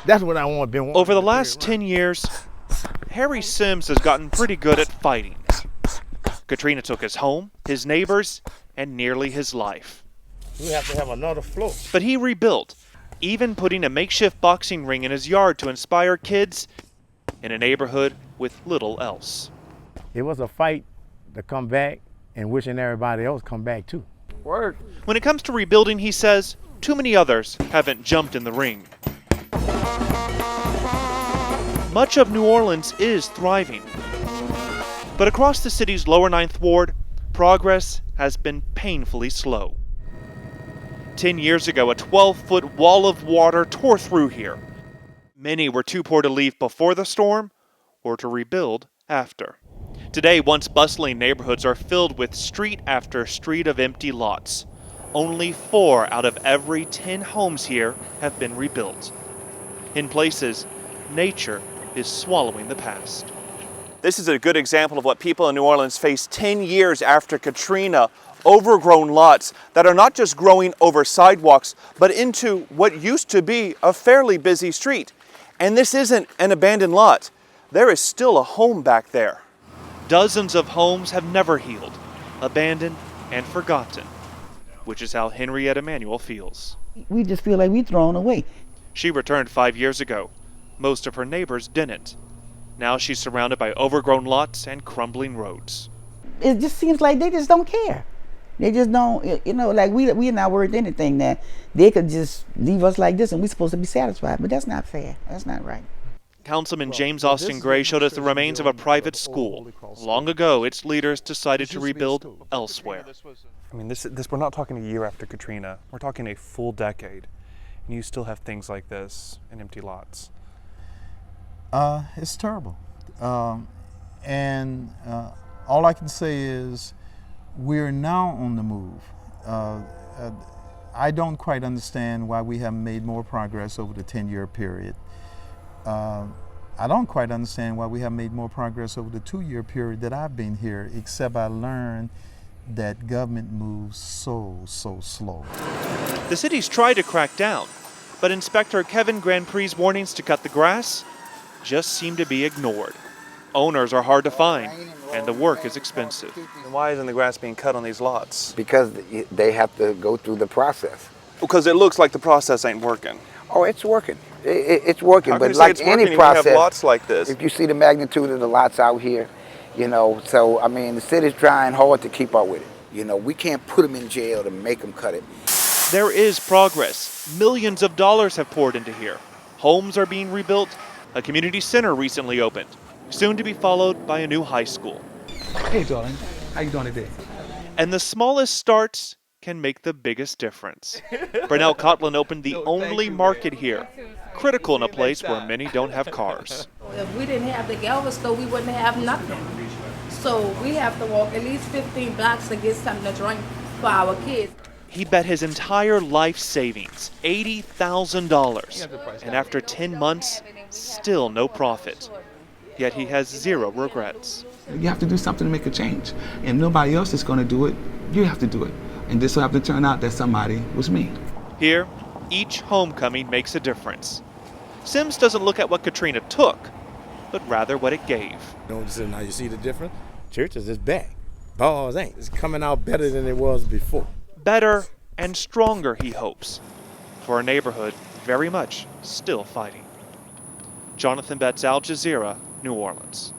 That's what I want to be. Over the last 10 years, Harry Sims has gotten pretty good at fighting. Katrina took his home, his neighbors, and nearly his life. We have to have another floor. But he rebuilt, even putting a makeshift boxing ring in his yard to inspire kids in a neighborhood with little else. It was a fight to come back and wishing everybody else come back too. Work. When it comes to rebuilding, he says, too many others haven't jumped in the ring. Much of New Orleans is thriving. But across the city's lower 9th Ward, progress has been painfully slow. 10 years ago, a 12-foot wall of water tore through here. Many were too poor to leave before the storm or to rebuild after. Today, once bustling neighborhoods are filled with street after street of empty lots. Only 4 out of every 10 homes here have been rebuilt. In places, nature is swallowing the past. This is a good example of what people in New Orleans face 10 years after Katrina. Overgrown lots that are not just growing over sidewalks, but into what used to be a fairly busy street. And this isn't an abandoned lot. There is still a home back there. Dozens of homes have never healed, abandoned and forgotten, which is how Henrietta Manuel feels. We just feel like we're thrown away. She returned 5 years ago. Most of her neighbors didn't. Now she's surrounded by overgrown lots and crumbling roads. It just seems like they just don't care. They just don't, like we're not worth anything that they could just leave us like this and we're supposed to be satisfied. But that's not fair. That's not right. Councilman James Austin Gray showed us the remains of a private school. Long ago, its leaders decided to rebuild elsewhere. I mean, we're not talking a year after Katrina. We're talking a full decade. And you still have things like this and empty lots. It's terrible. And all I can say is we're now on the move. I don't quite understand why we haven't made more progress over the 10-year period. I don't quite understand why we haven't made more progress over the 2-year period that I've been here, except I learned that government moves so slow. The city's tried to crack down, but Inspector Kevin Grand Prix's warnings to cut the grass just seem to be ignored. Owners are hard to find, and the work is expensive. And why isn't the grass being cut on these lots? Because they have to go through the process. Because it looks like the process ain't working. Oh, it's working. It's working, but like any process, you have lots like this. If you see the magnitude of the lots out here, so I mean, the city's trying hard to keep up with it. We can't put them in jail to make them cut it. There is progress. Millions of dollars have poured into here. Homes are being rebuilt. A community center recently opened, soon to be followed by a new high school. Hey, darling. How you doing today? And the smallest starts can make the biggest difference. Brunel Cotlin opened the only market here, critical in a place where many don't have cars. If we didn't have the Galveston store, we wouldn't have nothing. So we have to walk at least 15 blocks to get something to drink for our kids. He bet his entire life savings, $80,000. And after 10 months, still no profit. Yet he has zero regrets. You have to do something to make a change. And nobody else is going to do it. You have to do it. And this will have to turn out that somebody was me. Here, each homecoming makes a difference. Sims doesn't look at what Katrina took, but rather what it gave. Now you see the difference? Churches is back. Balls ain't. It's coming out better than it was before. Better and stronger, he hopes, for a neighborhood very much still fighting. Jonathan Betts, Al Jazeera, New Orleans.